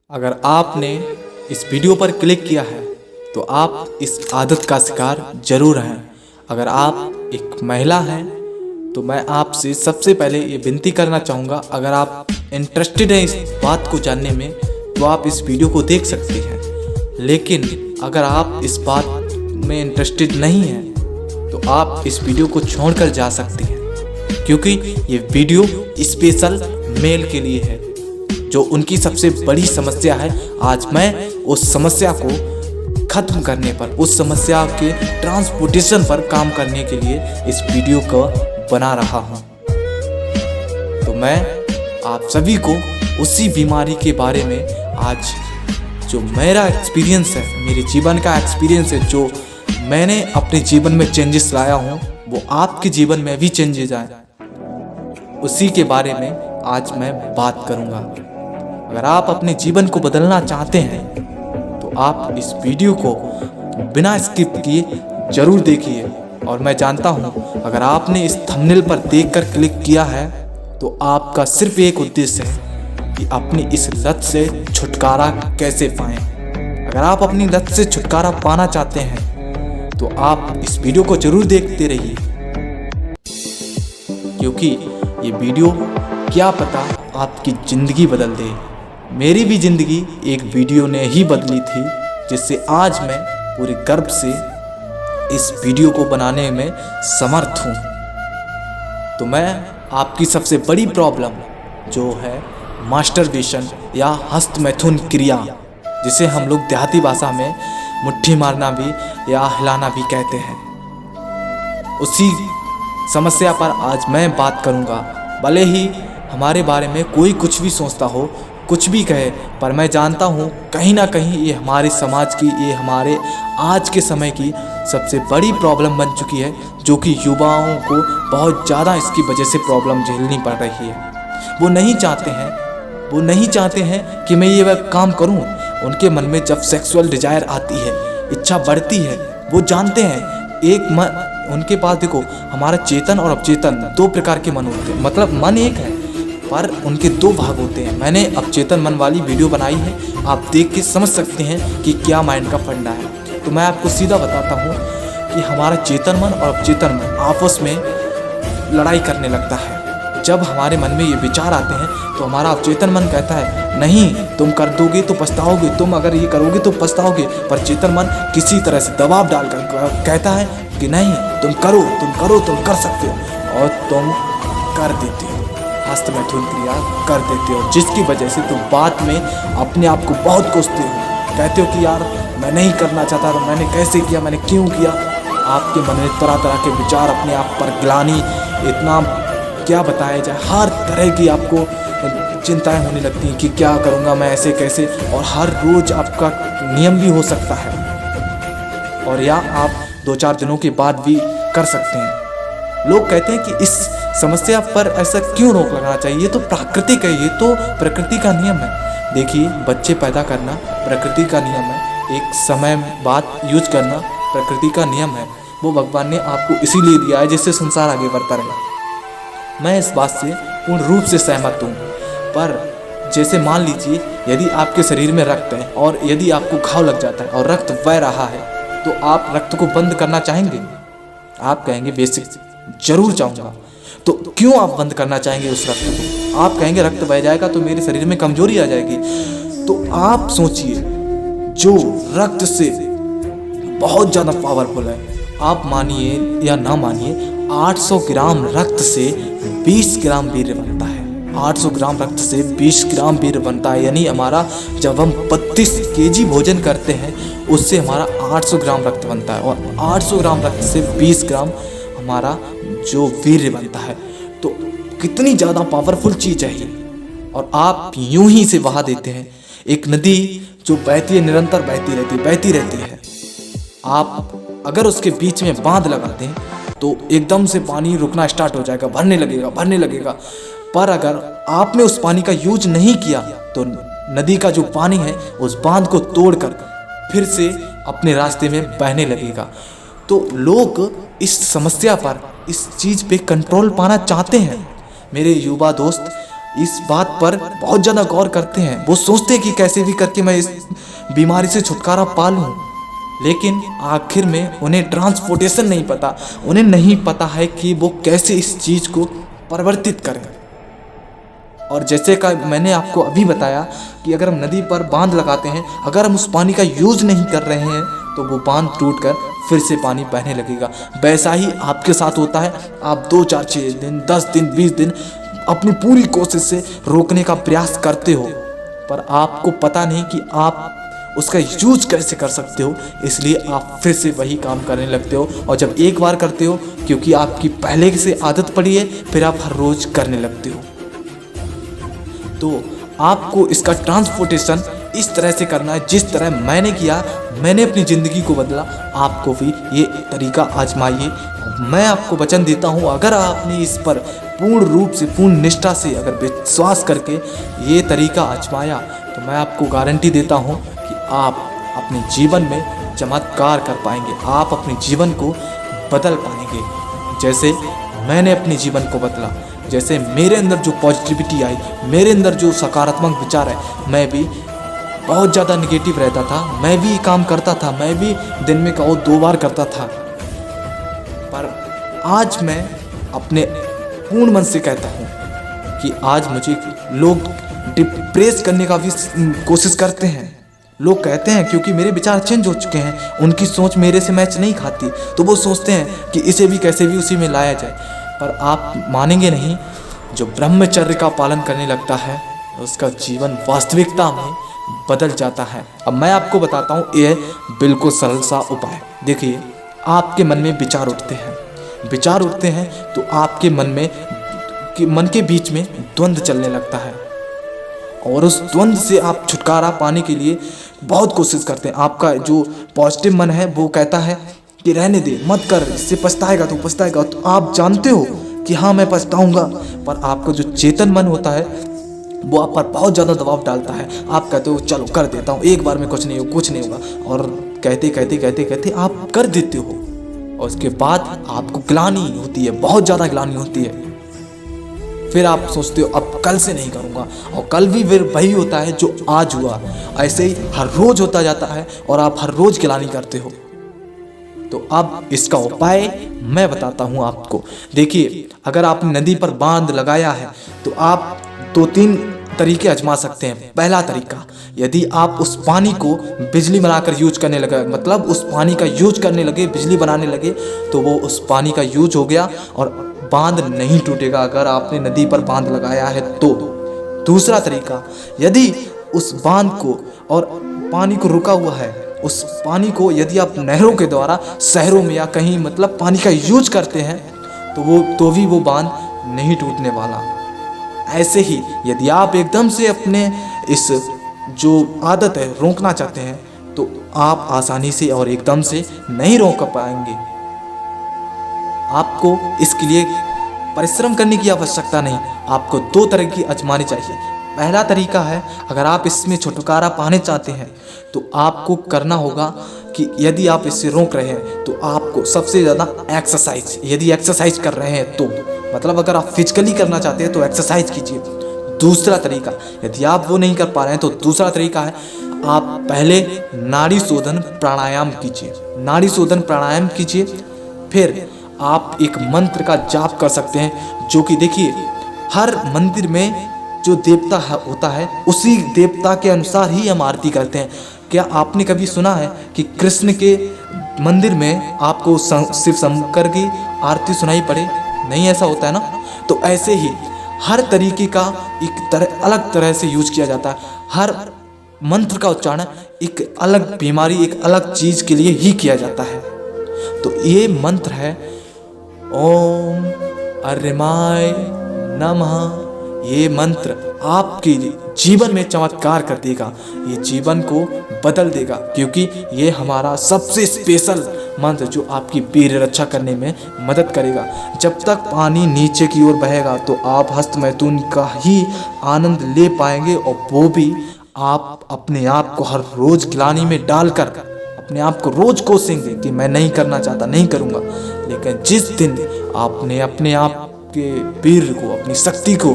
अगर आपने इस वीडियो पर क्लिक किया है तो आप इस आदत का शिकार जरूर हैं। अगर आप एक महिला हैं तो मैं आपसे सबसे पहले ये विनती करना चाहूँगा, अगर आप इंटरेस्टेड हैं इस बात को जानने में तो आप इस वीडियो को देख सकते हैं। लेकिन अगर आप इस बात में इंटरेस्टेड नहीं हैं तो आप इस वीडियो को छोड़कर जा सकते हैं, क्योंकि ये वीडियो स्पेशल मेल के लिए है जो उनकी सबसे बड़ी समस्या है। आज मैं उस समस्या को खत्म करने पर, उस समस्या के ट्रांसपोर्टेशन पर काम करने के लिए इस वीडियो को बना रहा हूँ। तो मैं आप सभी को उसी बीमारी के बारे में आज जो मेरा एक्सपीरियंस है, मेरे जीवन का एक्सपीरियंस है, जो मैंने अपने जीवन में चेंजेस लाया हूँ वो आपके जीवन में भी चेंजेस आए, उसी के बारे में आज मैं बात करूँगा। अगर आप अपने जीवन को बदलना चाहते हैं तो आप इस वीडियो को बिना स्किप किए जरूर देखिए। और मैं जानता हूं अगर आपने इस थंबनेल पर देखकर क्लिक किया है तो आपका सिर्फ एक उद्देश्य है कि अपनी इस लत से छुटकारा कैसे पाएं। अगर आप अपनी लत से छुटकारा पाना चाहते हैं तो आप इस वीडियो को जरूर देखते रहिए, क्योंकि ये वीडियो क्या पता आपकी ज़िंदगी बदल दे। मेरी भी ज़िंदगी एक वीडियो ने ही बदली थी, जिससे आज मैं पूरे गर्व से इस वीडियो को बनाने में समर्थ हूँ। तो मैं आपकी सबसे बड़ी प्रॉब्लम जो है मास्टरबेशन या हस्तमैथुन क्रिया, जिसे हम लोग देहाती भाषा में मुट्ठी मारना भी या हिलाना भी कहते हैं, उसी समस्या पर आज मैं बात करूँगा। भले ही हमारे बारे में कोई कुछ भी सोचता हो, कुछ भी कहे, पर मैं जानता हूँ कहीं ना कहीं ये हमारे समाज की, ये हमारे आज के समय की सबसे बड़ी प्रॉब्लम बन चुकी है, जो कि युवाओं को बहुत ज़्यादा इसकी वजह से प्रॉब्लम झेलनी पड़ रही है। वो नहीं चाहते हैं कि मैं ये काम करूँ। उनके मन में जब सेक्सुअल डिजायर आती है, इच्छा बढ़ती है, वो जानते हैं उनके पास देखो, हमारा चेतन और अवचेतन दो प्रकार के मन होते हैं। मतलब मन एक है पर उनके दो भाग होते हैं। मैंने अवचेतन मन वाली वीडियो बनाई है, आप देख के समझ सकते हैं कि क्या माइंड का फंडा है। तो मैं आपको सीधा बताता हूँ कि हमारा चेतन मन और अवचेतन मन आपस में लड़ाई करने लगता है। जब हमारे मन में ये विचार आते हैं तो हमारा अवचेतन मन कहता है नहीं, तुम कर दोगे तो पछताओगे, तुम अगर ये करोगे तो पछताओगे। पर चेतन मन किसी तरह से दबाव डालकर कहता है कि नहीं, तुम करो, तुम कर सकते हो, और तुम कर देते हो, हस्तमैथुन क्रिया कर देते हो, जिसकी वजह से तुम बाद में अपने आप को बहुत कोसते हो, कहते हो कि यार मैं नहीं करना चाहता था, मैंने कैसे किया, मैंने क्यों किया। आपके मन में तरह तरह के विचार, अपने आप पर ग्लानि, इतना क्या बताया जाए, हर तरह की आपको चिंताएं होने लगती हैं कि क्या करूँगा मैं, ऐसे कैसे। और हर रोज़ आपका नियम भी हो सकता है, और या आप 2-4 दिनों के बाद भी कर सकते हैं। लोग कहते हैं कि इस समस्या पर ऐसा क्यों रोक लगाना चाहिए, ये तो प्राकृतिक है, ये तो प्रकृति का नियम है। देखिए, बच्चे पैदा करना प्रकृति का नियम है, एक समय बाद यूज करना प्रकृति का नियम है। वो भगवान ने आपको इसीलिए दिया है जिससे संसार आगे बढ़ता रहे। मैं इस बात से पूर्ण रूप से सहमत हूँ। पर जैसे मान लीजिए, यदि आपके शरीर में रक्त है और यदि आपको घाव लग जाता है और रक्त बह रहा है, तो आप रक्त को बंद करना चाहेंगे? आप कहेंगे बेसिक जरूर चाहूँगा। तो क्यों आप बंद करना चाहेंगे उस रक्त को? आप कहेंगे रक्त बह जाएगा तो मेरे शरीर में कमजोरी आ जाएगी। तो आप सोचिए, जो रक्त से बहुत ज़्यादा पावरफुल है, आप मानिए या ना मानिए, 800 ग्राम रक्त से 20 ग्राम वीर्य बनता है। 800 ग्राम रक्त से 20 ग्राम वीर्य बनता है, यानी हमारा जब हम 32 केजी भोजन करते हैं उससे हमारा 800 ग्राम रक्त बनता है, और 800 ग्राम रक्त से 20 ग्राम हमारा जो वीर्य बनता है। तो कितनी ज़्यादा पावरफुल चीज़ है ये। और आप यूं ही से बहा देते हैं एक नदी जो बहती है, निरंतर बहती रहती है। आप अगर उसके बीच में बांध लगा दें तो एकदम से पानी रुकना स्टार्ट हो जाएगा, भरने लगेगा। पर अगर आपने उस पानी का यूज नहीं किया तो नदी का जो पानी है उस बांध को तोड़कर फिर से अपने रास्ते में बहने लगेगा। तो लोग इस समस्या पर, इस चीज़ पे कंट्रोल पाना चाहते हैं। मेरे युवा दोस्त, इस बात पर बहुत ज़्यादा गौर करते हैं। वो सोचते हैं कि कैसे भी करके मैं इस बीमारी से छुटकारा पा लूँ, लेकिन आखिर में उन्हें ट्रांसपोर्टेशन नहीं पता। उन्हें नहीं पता है कि वो कैसे इस चीज़ को परिवर्तित करें। और जैसे का मैंने आपको अभी बताया कि अगर हम नदी पर बांध लगाते हैं, अगर हम उस पानी का यूज नहीं कर रहे हैं तो वो बांध टूटकर फिर से पानी बहने लगेगा। वैसा ही आपके साथ होता है। आप 2 4 6 दिन 10 दिन 20 दिन अपनी पूरी कोशिश से रोकने का प्रयास करते हो, पर आपको पता नहीं कि आप उसका यूज कैसे कर सकते हो, इसलिए आप फिर से वही काम करने लगते हो। और जब एक बार करते हो, क्योंकि आपकी पहले से आदत पड़ी है, फिर आप हर रोज करने लगते हो। तो आपको इसका ट्रांसपोर्टेशन इस तरह से करना है जिस तरह मैंने किया। मैंने अपनी ज़िंदगी को बदला, आपको भी ये तरीका आजमाइए। मैं आपको वचन देता हूँ, अगर आपने इस पर पूर्ण रूप से, पूर्ण निष्ठा से अगर विश्वास करके ये तरीका आजमाया, तो मैं आपको गारंटी देता हूँ कि आप अपने जीवन में चमत्कार कर पाएंगे। आप अपने जीवन को बदल पाएंगे, जैसे मैंने अपने जीवन को बदला। जैसे मेरे अंदर जो पॉजिटिविटी आई, मेरे अंदर जो सकारात्मक विचार है, मैं भी बहुत ज़्यादा निगेटिव रहता था, मैं भी काम करता था, मैं भी दिन में कहो 2 बार करता था, पर आज मैं अपने पूर्ण मन से कहता हूँ कि आज मुझे लोग डिप्रेस करने का भी कोशिश करते हैं। लोग कहते हैं, क्योंकि मेरे विचार चेंज हो चुके हैं, उनकी सोच मेरे से मैच नहीं खाती, तो वो सोचते हैं कि इसे भी कैसे भी उसी में लाया जाए। पर आप मानेंगे नहीं, जो ब्रह्मचर्य का पालन करने लगता है उसका जीवन वास्तविकता में बदल जाता है। अब मैं आपको बताता हूँ, ये बिल्कुल सरल सा उपाय। देखिए, आपके मन में विचार उठते हैं तो आपके मन के बीच में द्वंद्व चलने लगता है, और उस द्वंद्व से आप छुटकारा पाने के लिए बहुत कोशिश करते हैं। आपका जो पॉजिटिव मन है वो कहता है कि रहने दे, मत कर, इससे पछताएगा तो आप जानते हो कि हाँ मैं पछताऊंगा, पर आपका जो चेतन मन होता है वो आप पर बहुत ज़्यादा दबाव डालता है। आप कहते हो चलो कर देता हूँ, एक बार में कुछ नहीं होगा, और कहते आप कर देते हो, और उसके बाद आपको ग्लानि होती है, बहुत ज़्यादा ग्लानि होती है। फिर आप सोचते हो अब कल से नहीं करूँगा, और कल भी फिर वही होता है जो आज हुआ। ऐसे ही हर रोज होता जाता है और आप हर रोज ग्लानि करते हो। तो अब इसका उपाय मैं बताता हूँ आपको। देखिए, अगर आपने नदी पर बांध लगाया है तो आप 2-3 तरीके आजमा सकते हैं। पहला तरीका, यदि आप उस पानी को बिजली बनाकर यूज करने लगे, मतलब उस पानी का यूज करने लगे, बिजली बनाने लगे, तो वो उस पानी का यूज हो गया और बांध नहीं टूटेगा अगर आपने नदी पर बांध लगाया है तो। दूसरा तरीका, यदि उस बांध को और पानी को रुका हुआ है, उस पानी को यदि आप नहरों के द्वारा शहरों में या कहीं मतलब पानी का यूज करते हैं तो भी वो बांध नहीं टूटने वाला। ऐसे ही यदि आप एकदम से अपने इस जो आदत है रोकना चाहते हैं तो आप आसानी से और एकदम से नहीं रोक पाएंगे। आपको इसके लिए परिश्रम करने की आवश्यकता नहीं, आपको 2 तरह की आजमानी चाहिए। पहला तरीका है, अगर आप इसमें छुटकारा पाने चाहते हैं तो आपको करना होगा कि यदि आप इससे रोक रहे हैं तो आपको सबसे ज़्यादा एक्सरसाइज, यदि एक्सरसाइज कर रहे हैं तो मतलब अगर आप फिजिकली करना चाहते हैं तो एक्सरसाइज कीजिए। दूसरा तरीका, यदि आप वो नहीं कर पा रहे हैं तो दूसरा तरीका है, आप पहले नाड़ी शोधन प्राणायाम कीजिए। फिर आप एक मंत्र का जाप कर सकते हैं, जो कि देखिए हर मंदिर में जो देवता होता है उसी देवता के अनुसार ही हम आरती करते हैं। क्या आपने कभी सुना है कि कृष्ण के मंदिर में आपको शिव शंकर की आरती सुनाई पड़े? नहीं, ऐसा होता है ना। तो ऐसे ही हर तरीके का अलग तरह से यूज किया जाता है। हर मंत्र का उच्चारण एक अलग बीमारी, एक अलग चीज के लिए ही किया जाता है। तो ये मंत्र है ओम अर्यमाय नमः। ये मंत्र आपके जीवन में चमत्कार कर देगा, ये जीवन को बदल देगा, क्योंकि ये हमारा सबसे स्पेशल मंत्र जो आपकी वीर रक्षा करने में मदद करेगा। जब तक पानी नीचे की ओर बहेगा तो आप हस्तमैथुन का ही आनंद ले पाएंगे, और वो भी आप अपने आप को हर रोज ग्लानि में डालकर अपने आप को रोज कोसेंगे कि मैं नहीं करना चाहता, नहीं करूँगा। लेकिन जिस दिन आपने अपने आप के वीर को, अपनी शक्ति को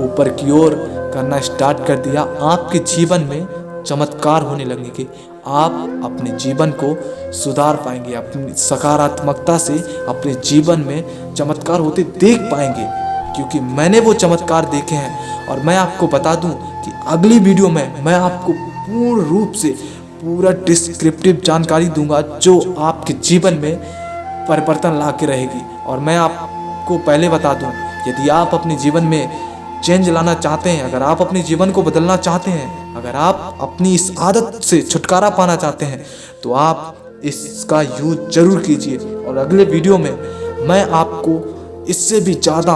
ऊपर की ओर करना स्टार्ट कर दिया, आपके जीवन में चमत्कार होने लगेंगे। आप अपने जीवन को सुधार पाएंगे, अपनी सकारात्मकता से अपने जीवन में चमत्कार होते देख पाएंगे, क्योंकि मैंने वो चमत्कार देखे हैं। और मैं आपको बता दूं कि अगली वीडियो में मैं आपको पूर्ण रूप से पूरा डिस्क्रिप्टिव जानकारी दूंगा जो आपके जीवन में परिवर्तन ला के रहेगी। और मैं आपको पहले बता दूं, यदि आप अपने जीवन में चेंज लाना चाहते हैं, अगर आप अपने जीवन को बदलना चाहते हैं, अगर आप अपनी इस आदत से छुटकारा पाना चाहते हैं, तो आप इसका यूज जरूर कीजिए। और अगले वीडियो में मैं आपको इससे भी ज़्यादा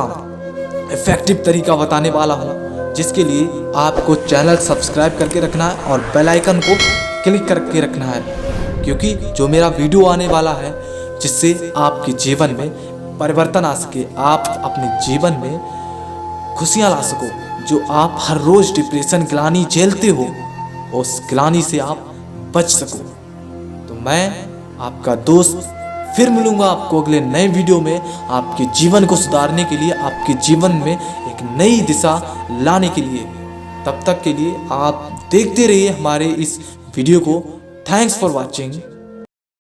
इफेक्टिव तरीका बताने वाला हूँ, जिसके लिए आपको चैनल सब्सक्राइब करके रखना है और बेल आइकन को क्लिक करके रखना है, क्योंकि जो मेरा वीडियो आने वाला है जिससे आपके जीवन में परिवर्तन आ सके, आप अपने जीवन में खुशियाँ ला सको, जो आप हर रोज़ डिप्रेशन ग्लानि झेलते हो, उस ग्लानि से आप बच सको। तो मैं आपका दोस्त फिर मिलूंगा आपको अगले नए वीडियो में, आपके जीवन को सुधारने के लिए, आपके जीवन में एक नई दिशा लाने के लिए। तब तक के लिए आप देखते रहिए हमारे इस वीडियो को। Thanks for watching.